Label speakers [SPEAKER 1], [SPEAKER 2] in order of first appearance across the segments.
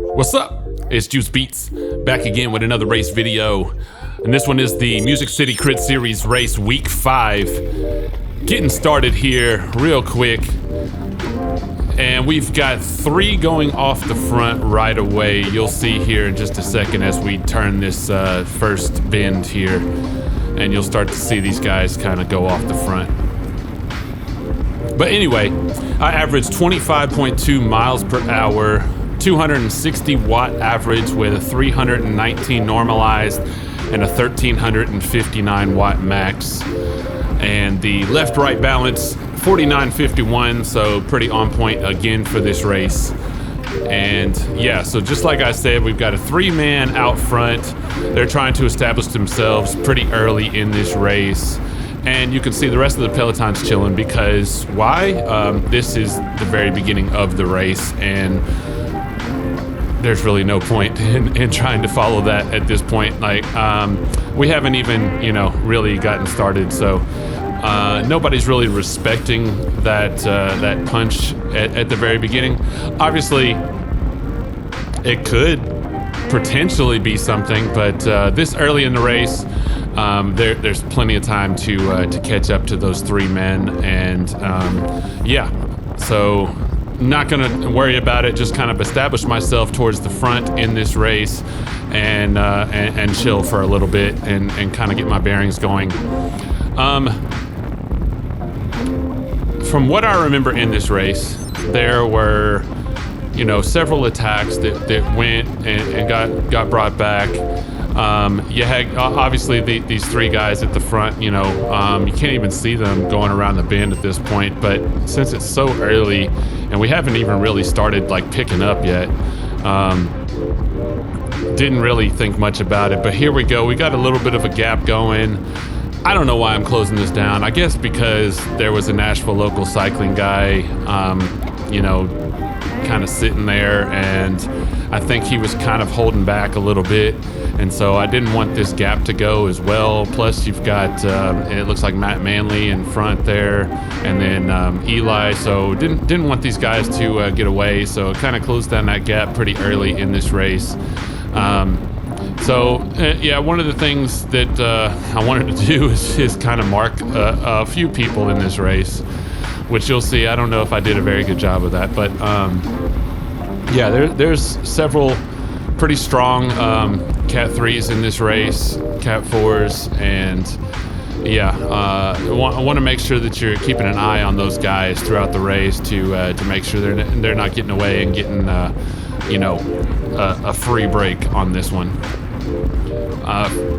[SPEAKER 1] What's up? It's Juice Beats, back again with another race video. And this one is the Music City Crit Series race week 5. Getting started here real quick. And we've got 3 going off the front right away. You'll see here in just a second as we turn this first bend here. And you'll start to see these guys kind of go off the front. But anyway, I averaged 25.2 miles per hour, 260 watt average with a 319 normalized and a 1359 watt max. And the left-right balance, 49.51, so pretty on point again for this race. And yeah, so just like I said, we've got a 3-man out front. They're trying to establish themselves pretty early in this race. And you can see the rest of the peloton's chilling because why? This is the very beginning of the race, and there's really no point in trying to follow that at this point. Like, we haven't even, really gotten started, so nobody's really respecting that punch at the very beginning. Obviously, it could potentially be something, but this early in the race, there's plenty of time to catch up to those 3 men, and yeah, so not gonna worry about it. Just kind of establish myself towards the front in this race, and chill for a little bit, and kind of get my bearings going. From what I remember in this race, there were several attacks that went and got brought back. You had obviously these 3 guys at the front, you can't even see them going around the bend at this point, but since it's so early and we haven't even really started like picking up yet, didn't really think much about it. But here we go, we got a little bit of a gap going. I don't know why I'm closing this down. I guess because there was a Nashville local cycling guy, kind of sitting there, and I think he was kind of holding back a little bit, and so I didn't want this gap to go as well. Plus you've got it looks like Matt Manley in front there, and then Eli, so didn't want these guys to get away, so kind of closed down that gap pretty early in this race. Yeah, one of the things that I wanted to do is kind of mark a few people in this race, which you'll see. I don't know if I did a very good job of that, but yeah, there's several pretty strong Cat 3s in this race, Cat 4s, and yeah, I want to make sure that you're keeping an eye on those guys throughout the race to make sure they're not getting away and getting a free break on this one.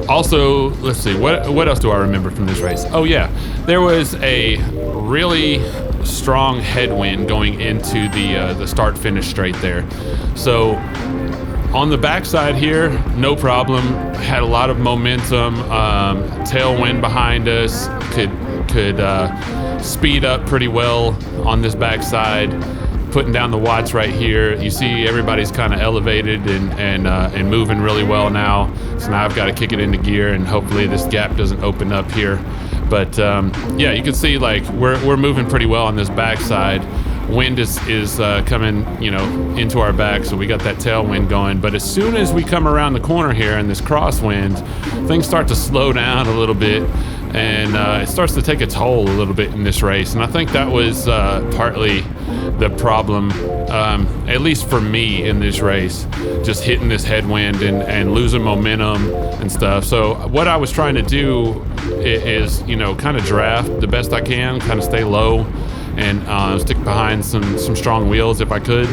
[SPEAKER 1] Also, let's see, what else do I remember from this race? Oh yeah, there was a really strong headwind going into the start-finish straight there. So on the backside here, no problem. Had a lot of momentum, tailwind behind us. Could speed up pretty well on this backside. Putting down the watts right here. You see everybody's kind of elevated and moving really well now. So now I've got to kick it into gear, and hopefully this gap doesn't open up here. But yeah, you can see like we're moving pretty well on this backside. Wind is coming into our back, so we got that tailwind going. But as soon as we come around the corner here in this crosswind, things start to slow down a little bit, and it starts to take a toll a little bit in this race. And I think that was partly the problem, at least for me in this race, just hitting this headwind and losing momentum and stuff. So what I was trying to do is kind of draft the best I can, kind of stay low, and stick behind some strong wheels if I could.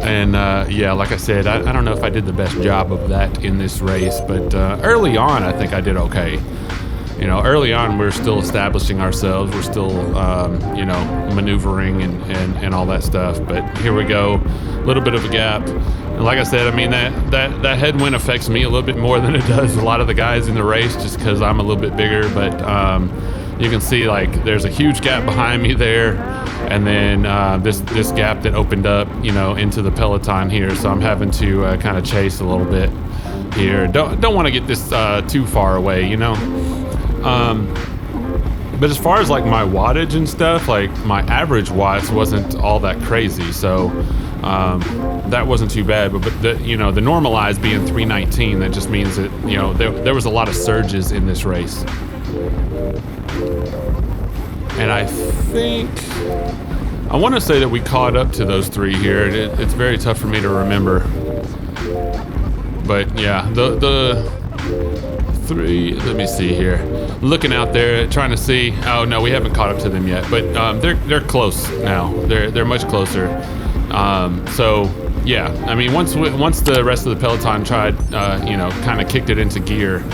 [SPEAKER 1] And yeah, like I said, I don't know if I did the best job of that in this race, but early on I think I did okay. Early on we're still establishing ourselves, we're still maneuvering and all that stuff. But here we go, a little bit of a gap. And like I said, I mean that headwind affects me a little bit more than it does a lot of the guys in the race, just because I'm a little bit bigger. But you can see like there's a huge gap behind me there, and then this gap that opened up into the peloton here, so I'm having to kind of chase a little bit here. Don't want to get this too far away, But as far as like my wattage and stuff, like my average watts wasn't all that crazy. So that wasn't too bad. But the normalized being 3:19, that just means that there was a lot of surges in this race. And I think I want to say that we caught up to those three here. It's very tough for me to remember. But yeah, the three. Let me see here. Looking out there, trying to see. Oh no, we haven't caught up to them yet. But they're close now. They're much closer. So yeah, I mean, once the rest of the peloton tried, kind of kicked it into gear,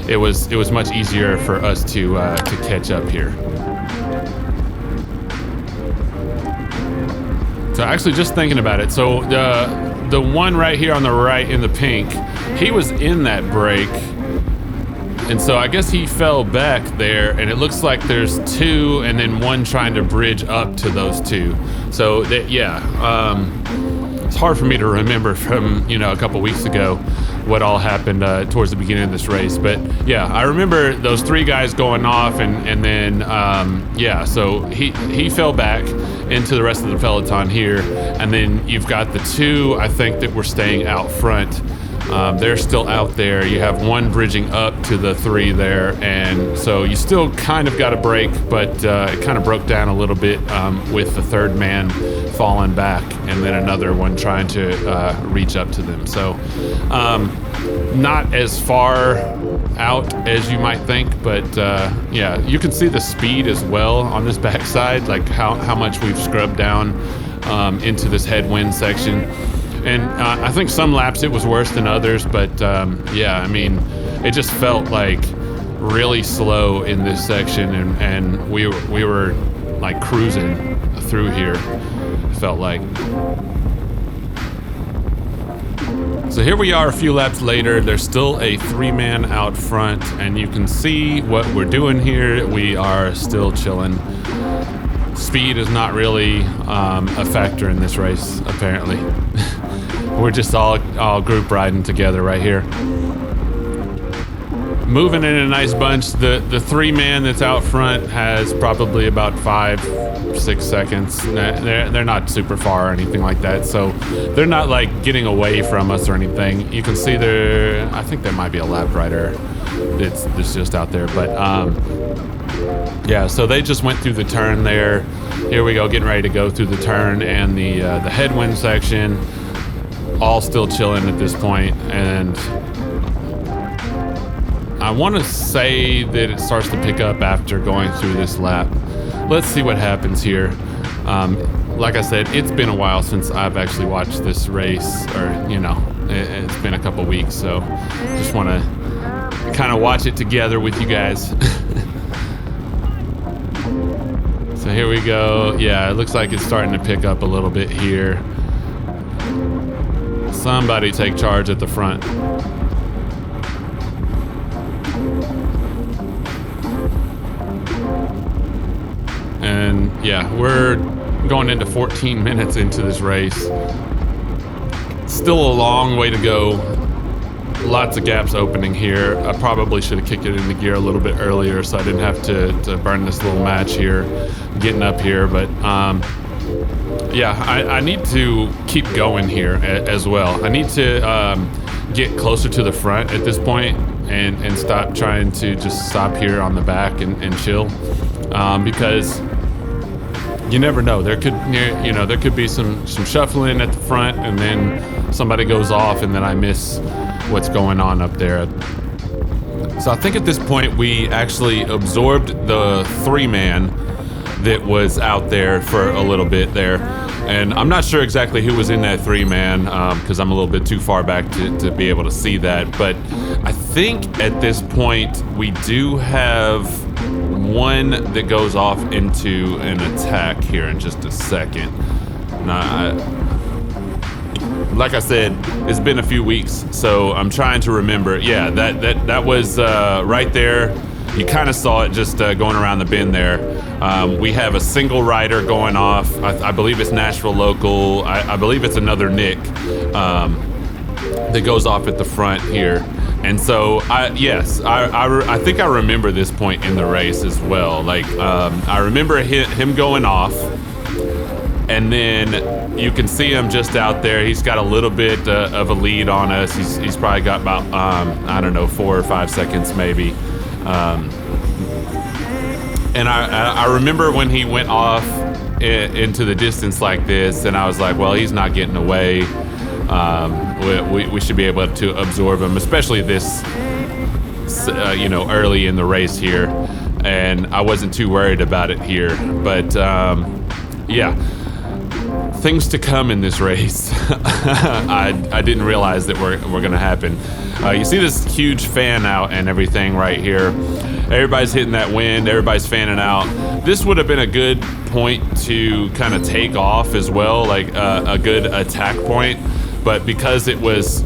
[SPEAKER 1] it was much easier for us to catch up here. So actually, just thinking about it, so the one right here on the right in the pink, he was in that break, and so I guess he fell back there, and it looks like there's two, and then one trying to bridge up to those two. So that, it's hard for me to remember from a couple weeks ago what all happened towards the beginning of this race. But yeah, I remember those three guys going off, and then so he fell back into the rest of the peloton here, and then you've got the two, I think, that were staying out front. They're still out there. You have one bridging up to the three there, and so you still kind of got a break, but it kind of broke down a little bit with the third man falling back, and then another one trying to reach up to them. So not as far out as you might think, but you can see the speed as well on this backside, like how much we've scrubbed down into this headwind section. And I think some laps it was worse than others, but I mean, it just felt like really slow in this section, and we were like cruising through here, it felt like. So here we are a few laps later. There's still a three-man out front, and you can see what we're doing here. We are still chilling. Speed is not really a factor in this race, apparently. We're just all group riding together right here. Moving in a nice bunch. The three-man that's out front has probably about 5-6 seconds. They're not super far or anything like that, so they're not like getting away from us or anything. You can see I think there might be a lap rider that's just out there, but so they just went through the turn there. Here we go, getting ready to go through the turn and the headwind section. All still chilling at this point, and I want to say that it starts to pick up after going through this lap. Let's see what happens here. Like I said, it's been a while since I've actually watched this race, or it's been a couple weeks, so just want to kind of watch it together with you guys. So here we go. Yeah, it looks like it's starting to pick up a little bit here. Somebody take charge at the front. And yeah, we're going into 14 minutes into this race. Still a long way to go. Lots of gaps opening here. I probably should have kicked it into gear a little bit earlier so I didn't have to burn this little match here getting up here. But I need to keep going here as well. I need to get closer to the front at this point and stop trying to just stop here on the back and chill, because you never know. There could be some shuffling at the front, and then somebody goes off, and then I miss what's going on up there. So I think at this point we actually absorbed the three-man that was out there for a little bit there. And I'm not sure exactly who was in that three-man, because I'm a little bit too far back to be able to see that. But I think at this point we do have one that goes off into an attack here in just a second. Now, like I said, it's been a few weeks, so I'm trying to remember. Yeah, that was right there. You kind of saw it just going around the bend there. We have a single rider going off. I believe it's Nashville local. I believe it's another Nick that goes off at the front here. And so, I think I remember this point in the race as well. Like, I remember him going off. And then you can see him just out there. He's got a little bit of a lead on us. He's probably got about, I don't know, 4 or 5 seconds maybe. And I remember when he went off into the distance like this, and I was like, well, he's not getting away. We should be able to absorb him, especially this, early in the race here. And I wasn't too worried about it here. But, yeah. Things to come in this race. I didn't realize that were going to happen. You see this huge fan out and everything right here. Everybody's hitting that wind. Everybody's fanning out. This would have been a good point to kind of take off as well, like a good attack point. But because it was,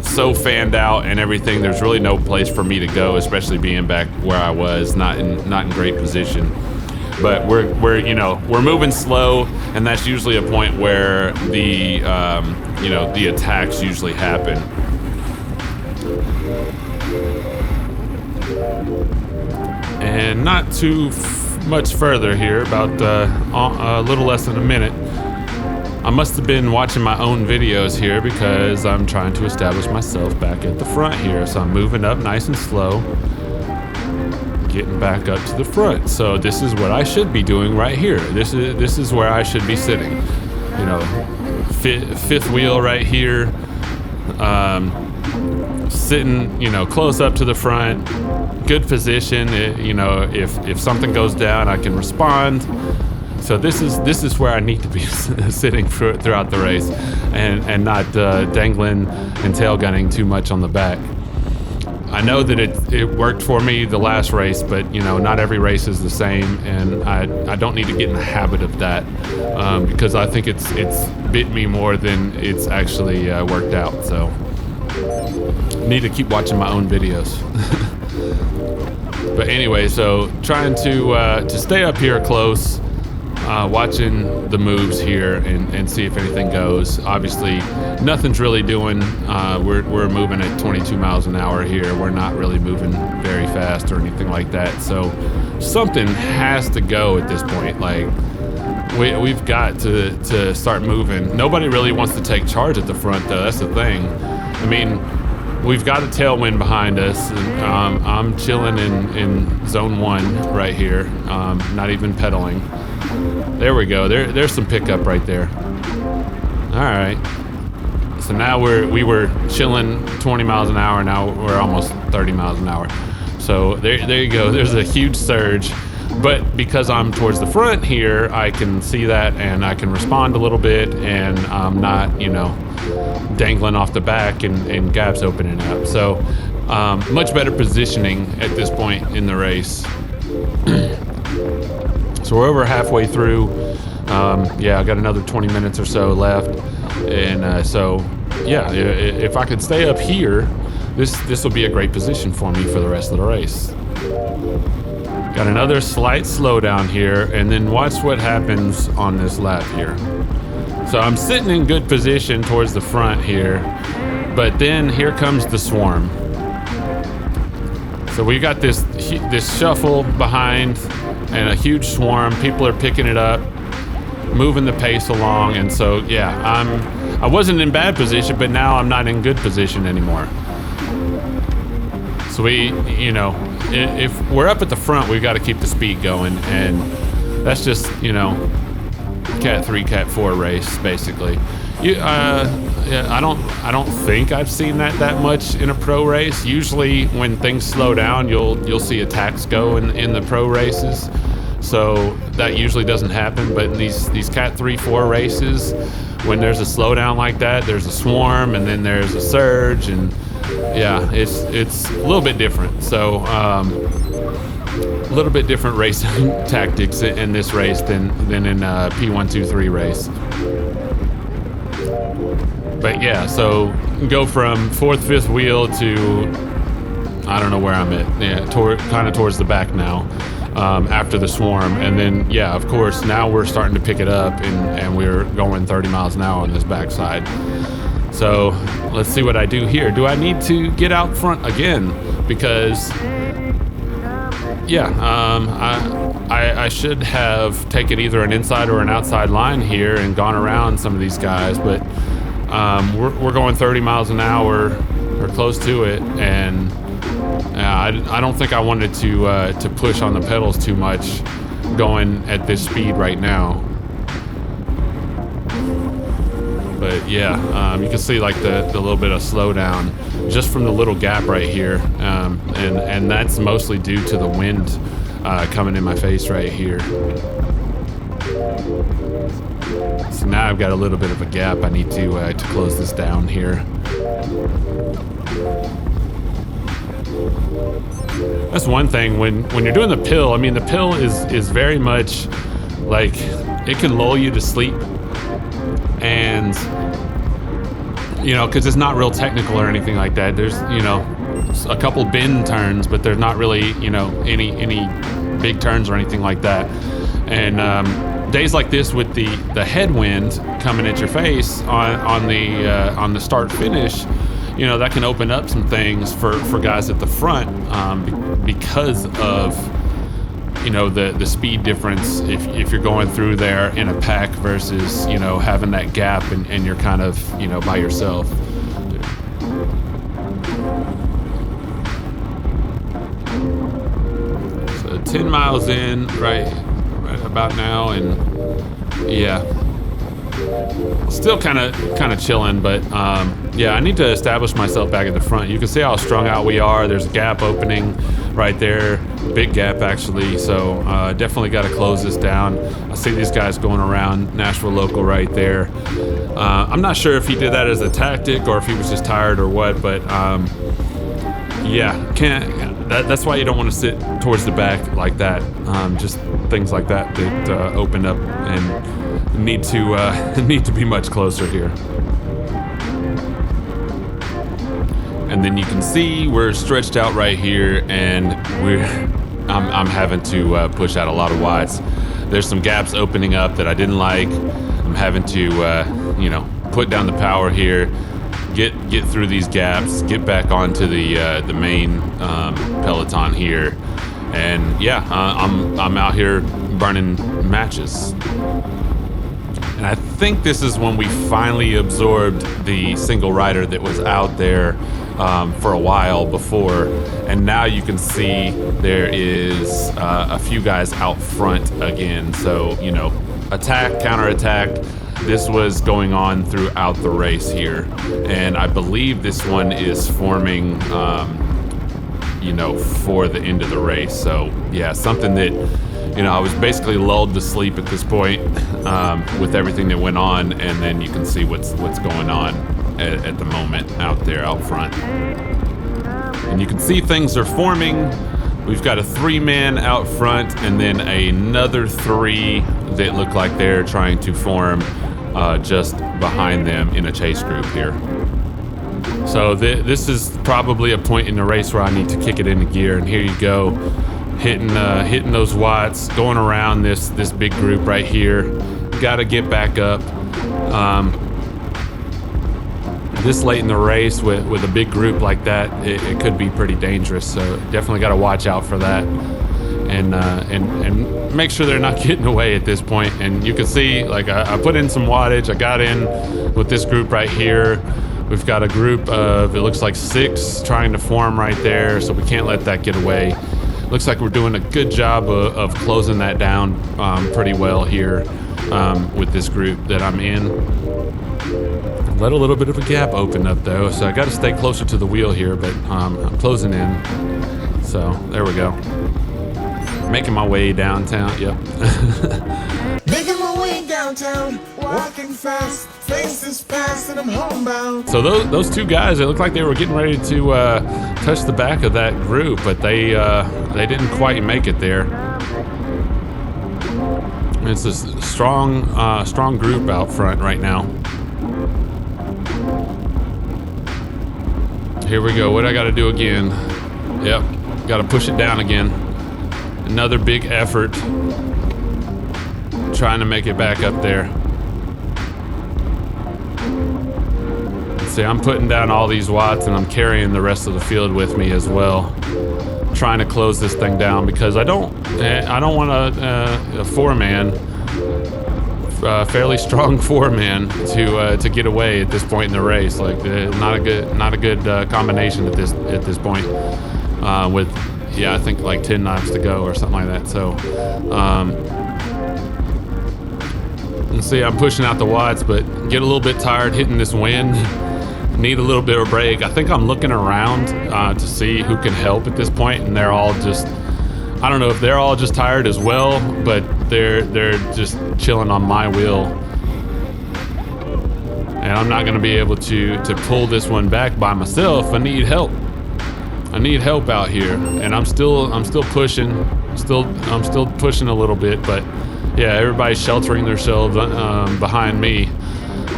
[SPEAKER 1] so fanned out and everything, there's really no place for me to go, especially being back where I was, not in great position. But we're moving slow, and that's usually a point where the attacks usually happen. And not too much further here, about a little less than a minute. I must have been watching my own videos here because I'm trying to establish myself back at the front here. So I'm moving up nice and slow, getting back up to the front. So this is what I should be doing right here. This is where I should be sitting. Fifth wheel right here, sitting, close up to the front, good position. If something goes down, I can respond. So this is where I need to be sitting throughout the race, and not dangling and tail gunning too much on the back. I know that it worked for me the last race, but not every race is the same, and I don't need to get in the habit of that, because I think it's bit me more than it's actually worked out. So I need to keep watching my own videos. But anyway, so trying to stay up here close, watching the moves here and see if anything goes. Obviously, nothing's really doing. We're moving at 22 miles an hour here. We're not really moving very fast or anything like that. So something has to go at this point. Like we've got to start moving. Nobody really wants to take charge at the front, though. That's the thing. I mean, we've got a tailwind behind us. And, I'm chilling in zone 1 right here. Not even pedaling. There we go. There's some pickup right there. All right. So now we were chilling 20 miles an hour. Now we're almost 30 miles an hour. So there you go. There's a huge surge. But because I'm towards the front here, I can see that and I can respond a little bit, and I'm not, dangling off the back and gaps opening up. So much better positioning at this point in the race. So we're over halfway through. I got another 20 minutes or so left. And if I could stay up here, this will be a great position for me for the rest of the race. Got another slight slowdown here, and then watch what happens on this lap here. So I'm sitting in good position towards the front here, but then here comes the swarm. So we got this shuffle behind and a huge swarm. People are picking it up, moving the pace along, and so I wasn't in bad position, but now I'm not in good position anymore. So if we're up at the front, we've got to keep the speed going, and that's just Cat 3, Cat 4 race basically. I don't think I've seen that much in a pro race. Usually when things slow down, you'll see attacks go in the pro races. So that usually doesn't happen. But in these Cat 3, 4 races, when there's a slowdown like that, there's a swarm and then there's a surge, and it's a little bit different. So a little bit different racing tactics in this race than in a P1, 2, 3 race. But so go from 4th, 5th wheel to I don't know where I'm at. Kind of towards the back now, after the swarm, and then of course now we're starting to pick it up, and we're going 30 miles an hour on this backside. So let's see what I do here. Do I need to get out front again? Because I should have taken either an inside or an outside line here and gone around some of these guys, but we're going 30 miles an hour or close to it, and I don't think I wanted to push on the pedals too much going at this speed right now. But yeah, you can see like the little bit of slowdown just from the little gap right here, and that's mostly due to the wind coming in my face right here. So now I've got a little bit of a gap. I need to close this down here. That's one thing when you're doing the pill. I mean, the pill is very much like it can lull you to sleep, and you know, because it's not real technical or anything like that. There's, you know, a couple bend turns, but there's not really, you know, any big turns or anything like that. And days like this with the headwind coming at your face on the start finish, you know, that can open up some things for guys at the front because of, you know, the speed difference if you're going through there in a pack versus, you know, having that gap and you're kind of, you know, by yourself. So 10 miles in right about now, and yeah, still kind of chilling, but yeah, I need to establish myself back at the front. You can see how strung out we are. There's a gap opening right there, big gap actually, so definitely got to close this down. I see these guys going around Nashville local right there. I'm not sure if he did that as a tactic or if he was just tired or what, but yeah, that's why you don't want to sit towards the back like that. Just things like that open up and need to be much closer here. And then you can see we're stretched out right here, and I'm having to push out a lot of watts. There's some gaps opening up that I didn't like. I'm having to you know, put down the power here, get through these gaps, get back onto the main peloton here, and yeah, I'm out here burning matches. And I think this is when we finally absorbed the single rider that was out there for a while before, and now you can see there is a few guys out front again. So, you know, attack, counterattack. This was going on throughout the race here, and I believe this one is forming, you know, for the end of the race. So yeah, something that, you know, I was basically lulled to sleep at this point with everything that went on, and then you can see what's going on at the moment out there out front. And you can see things are forming. We've got a 3-man out front, and then another 3 that look like they're trying to form just behind them in a chase group here. So this is probably a point in the race where I need to kick it into gear, and here you go. Hitting those watts, going around this big group right here. Got to get back up. This late in the race with a big group like that, it could be pretty dangerous. So definitely got to watch out for that, and make sure they're not getting away at this point. And you can see, like, I put in some wattage. I got in with this group right here. We've got a group of, it looks like 6 trying to form right there, so we can't let that get away. Looks like we're doing a good job of closing that down pretty well here with this group that I'm in. Let a little bit of a gap open up though, so I got to stay closer to the wheel here, but I'm closing in. So there we go. Making my way downtown. Yep.
[SPEAKER 2] Making my way downtown, walking fast, faces past, and I'm homebound.
[SPEAKER 1] So those 2 guys, it looked like they were getting ready to touch the back of that group, but they didn't quite make it there. It's a strong group out front right now. Here we go. What I got to do again? Yep, got to push it down again. Another big effort trying to make it back up there. See, I'm putting down all these watts, and I'm carrying the rest of the field with me as well, trying to close this thing down because I don't want a four-man, fairly strong four-man to get away at this point in the race. Like not a good combination at this point. With I think like 10 laps to go or something like that. So let's see. I'm pushing out the watts, but get a little bit tired hitting this wind. Need a little bit of a break. I think I'm looking around to see who can help at this point, and they're all just, I don't know if they're all just tired as well, but they're just chilling on my wheel, and I'm not going to be able to pull this one back by myself. I need help. I need help out here, and I'm still pushing. I'm still pushing a little bit, but yeah, everybody's sheltering themselves behind me.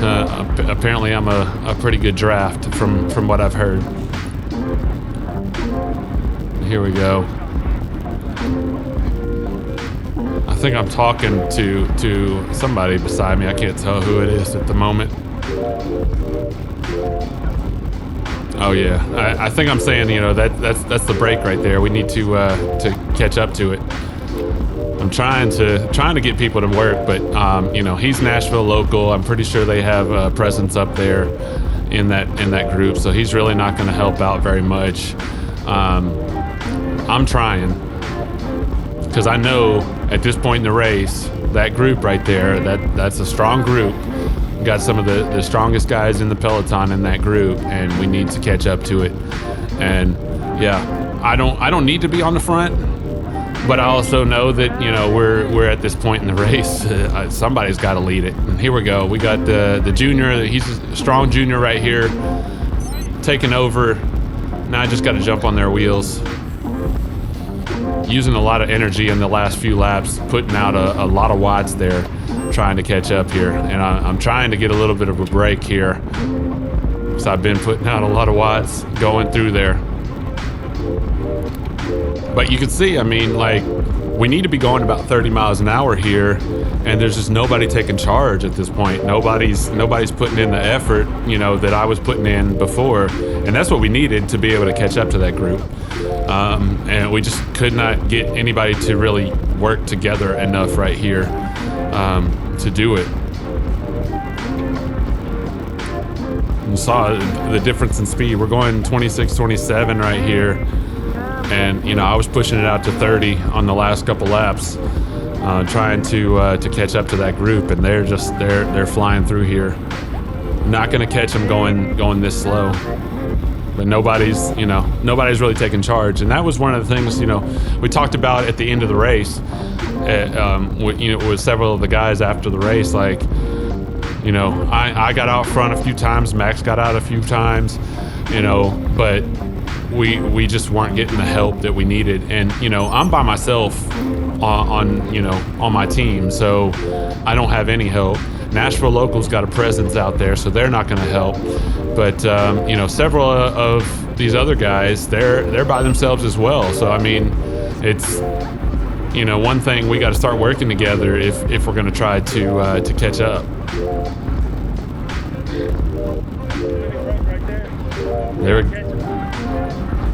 [SPEAKER 1] Apparently I'm a pretty good draft from what I've heard. Here we go. I think I'm talking to somebody beside me. I can't tell who it is at the moment. Oh yeah, I think I'm saying, that's the break right there. We need to catch up to it. I'm trying to get people to work, but he's Nashville local. I'm pretty sure they have a presence up there in that group, so he's really not going to help out very much. I'm trying because I know at this point in the race, that group right there, that's a strong group. We got some of the strongest guys in the peloton in that group, and we need to catch up to it. And yeah, I don't need to be on the front. But I also know that, we're at this point in the race. Somebody's got to lead it. And here we go. We got the junior. He's a strong junior right here, taking over. Now I just got to jump on their wheels. Using a lot of energy in the last few laps, putting out a lot of watts there, trying to catch up here. And I'm trying to get a little bit of a break here, because I've been putting out a lot of watts going through there. But you can see, we need to be going about 30 miles an hour here, and there's just nobody taking charge at this point. Nobody's putting in the effort, that I was putting in before, and that's what we needed to be able to catch up to that group. And we just could not get anybody to really work together enough right here to do it. You saw the difference in speed. We're going 26, 27 right here. And I was pushing it out to 30 on the last couple laps, trying to catch up to that group, and they're flying through here. Not going to catch them going this slow, but nobody's really taking charge. And that was one of the things we talked about at the end of the race. With several of the guys after the race, I got out front a few times, Max got out a few times, but we just weren't getting the help that we needed. And I'm by myself on my team, so I don't have any help. Nashville locals got a presence out there, so they're not going to help. But several of these other guys, they're by themselves as well. So it's one thing, we got to start working together if we're going to try to catch up.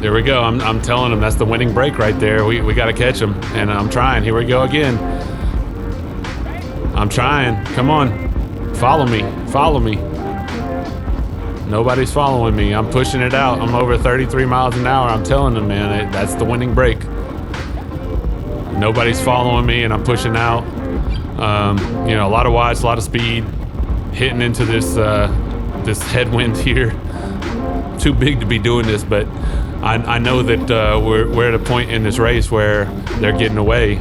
[SPEAKER 1] There we go. I'm telling them that's the winning break right there. We got to catch them, and I'm trying. Here we go again. I'm trying. Come on. Follow me. Nobody's following me. I'm pushing it out. I'm over 33 miles an hour. I'm telling them, man, that's the winning break. Nobody's following me, and I'm pushing out. A lot of watts, a lot of speed, hitting into this headwind here. Too big to be doing this, but I know that we're at a point in this race where they're getting away.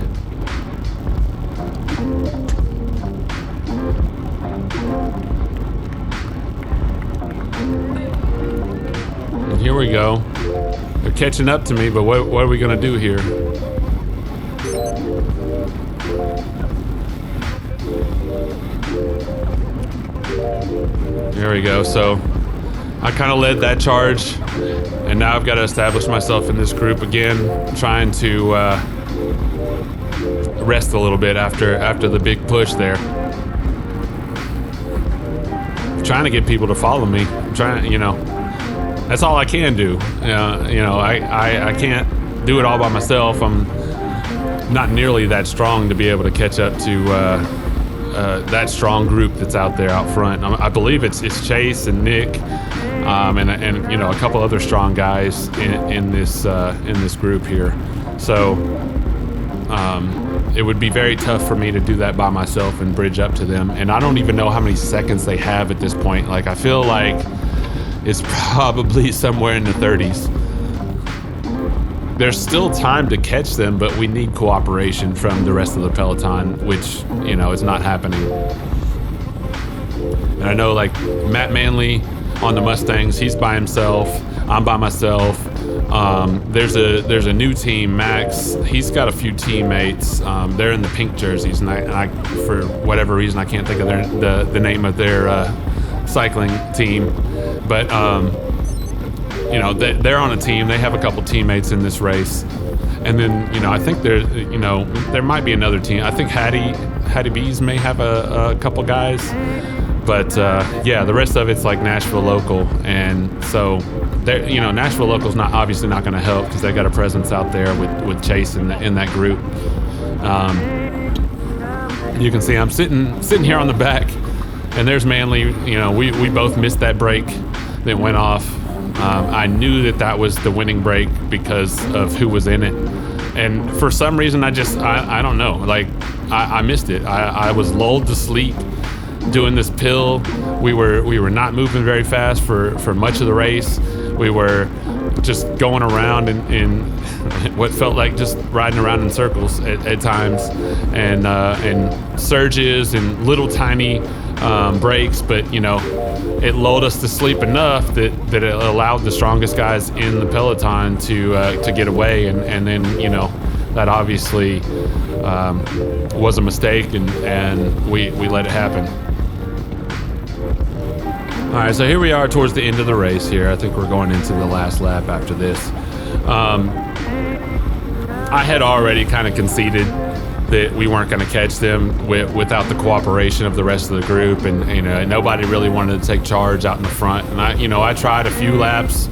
[SPEAKER 1] And here we go. They're catching up to me, but what are we going to do here? There we go. So I kind of led that charge, and now I've got to establish myself in this group again, trying to rest a little bit after the big push there. I'm trying to get people to follow me. I'm trying, that's all I can do. I can't do it all by myself. I'm not nearly that strong to be able to catch up to that strong group that's out there out front. I believe it's Chase and Nick, and you know, a couple other strong guys in this group here. So it would be very tough for me to do that by myself and bridge up to them. And I don't even know how many seconds they have at this point. Like, I feel like it's probably somewhere in the 30s. There's still time to catch them, but we need cooperation from the rest of the peloton, which, you know, is not happening. And I know, like, Matt Manley on the Mustangs, he's by himself. I'm by myself. There's a new team, Max. He's got a few teammates. They're in the pink jerseys, and I for whatever reason, I can't think of the name of their cycling team. But you know, they're on a team. They have a couple teammates in this race. And then, you know, I think there might be another team. I think Hattie B's may have a couple guys. But yeah, the rest of it's like Nashville local. And so, you know, Nashville local's obviously not going to help because they got a presence out there with Chase in that group. You can see I'm sitting here on the back, and there's Manley. You know, we both missed that break that went off. I knew that was the winning break because of who was in it. And for some reason, I don't know. Like, I missed it. I was lulled to sleep doing this pill. We were not moving very fast for much of the race. We were just going around in what felt like just riding around in circles at times, and surges and little tiny breaks. But, you know, it lulled us to sleep enough that it allowed the strongest guys in the peloton to get away, and then, you know, that obviously was a mistake, and we let it happen. All right, so here we are towards the end of the race here. I think we're going into the last lap after this. I had already kind of conceded that we weren't going to catch them without the cooperation of the rest of the group, and, you know, nobody really wanted to take charge out in the front. And I tried a few laps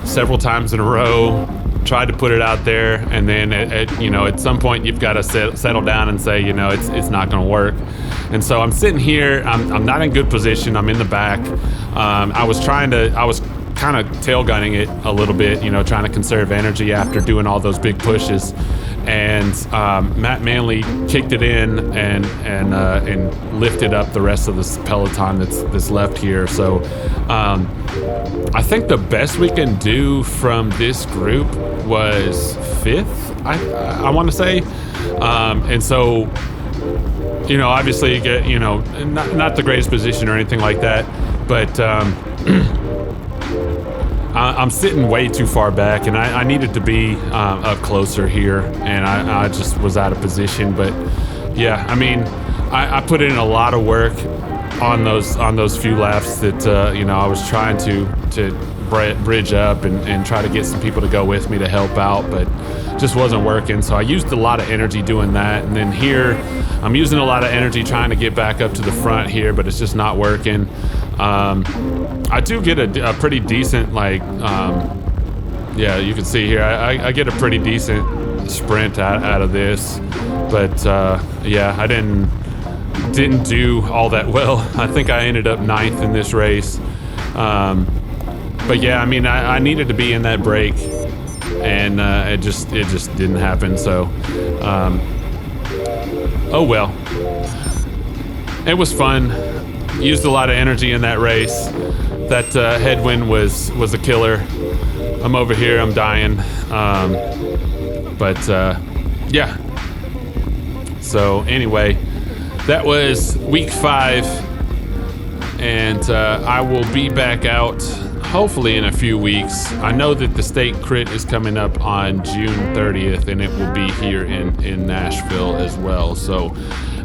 [SPEAKER 1] several times in a row, tried to put it out there, and then at some point you've got to settle down and say, you know, it's not going to work. And so I'm sitting here. I'm not in good position. I'm in the back. I was kind of tail gunning it a little bit, you know, trying to conserve energy after doing all those big pushes. And Matt Manley kicked it in and lifted up the rest of this peloton that's left here. So I think the best we can do from this group was 5th, I want to say. And so, you know, obviously, you know, not the greatest position or anything like that, but I'm sitting way too far back, and I needed to be up closer here, and I just was out of position. But yeah, I mean, I put in a lot of work on those few laps that you know, I was trying to bridge up and try to get some people to go with me to help out, but just wasn't working. So I used a lot of energy doing that, and then here I'm using a lot of energy trying to get back up to the front here, but it's just not working. I do get a pretty decent, like, yeah, you can see here, I get a pretty decent sprint out of this, but yeah, I didn't do all that well. I think I ended up 9th in this race. But yeah, I mean, I needed to be in that break, and it just didn't happen. So, oh well. It was fun. Used a lot of energy in that race. That headwind was a killer. I'm over here. I'm dying. But yeah. So anyway, that was week 5, and I will be back out hopefully in a few weeks. I know that the state crit is coming up on June 30th, and it will be here in Nashville as well. So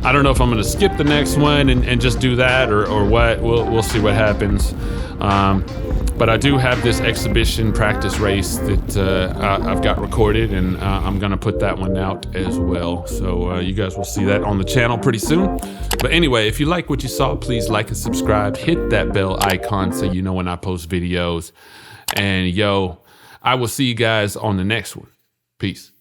[SPEAKER 1] I don't know if I'm going to skip the next one and just do that or what. We'll see what happens. But I do have this exhibition practice race that I've got recorded, and I'm going to put that one out as well. So you guys will see that on the channel pretty soon. But anyway, if you like what you saw, please like and subscribe. Hit that bell icon so you know when I post videos. And yo, I will see you guys on the next one. Peace.